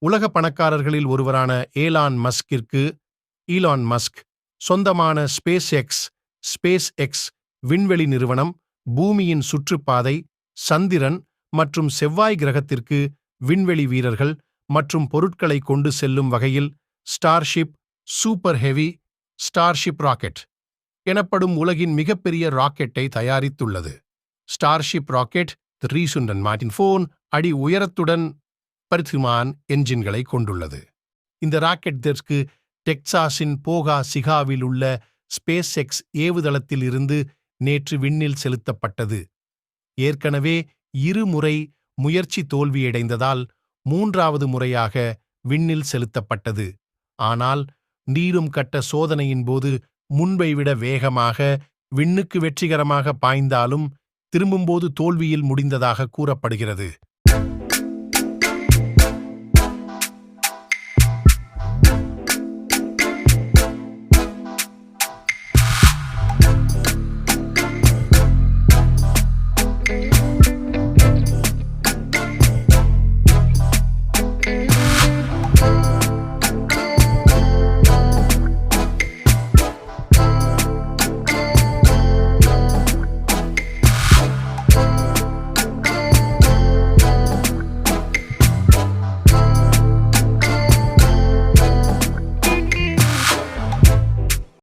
உலக பணக்காரர்களில் ஒருவரான Elon Musk சொந்தமான ஸ்பேஸ் எக்ஸ் விண்வெளி நிறுவனம் பூமியின் சுற்றுப்பாதை, சந்திரன் மற்றும் செவ்வாய் கிரகத்திற்கு விண்வெளி வீரர்கள் மற்றும் பொருட்களை கொண்டு செல்லும் வகையில் Starship super heavy Starship rocket எனப்படும் உலகின் மிகப்பெரிய ராக்கெட்டை தயாரித்துள்ளது. ஸ்டார்ஷிப் ராக்கெட் 304 அடி உயரத்துடன் பரிமாண என்ஜின்களை கொண்டுள்ளது. இந்த ராக்கெட்டிற்கு டெக்சாஸின் போகா சிகாவில் உள்ள ஸ்பேஸ் எக்ஸ் ஏவுதளத்தில் இருந்து நேற்று விண்ணில் செலுத்தப்பட்டது. ஏற்கனவே 2 முறை முயற்சி தோல்வியடைந்ததால் 3வது முறையாக விண்ணில் செலுத்தப்பட்டது. ஆனால் நீரும் கட்ட சோதனையின் போது முன்பை விட வேகமாக விண்ணுக்கு வெற்றிகரமாக பாய்ந்தாலும் திரும்பும்போது தோல்வியில் முடிந்ததாக கூறப்படுகிறது.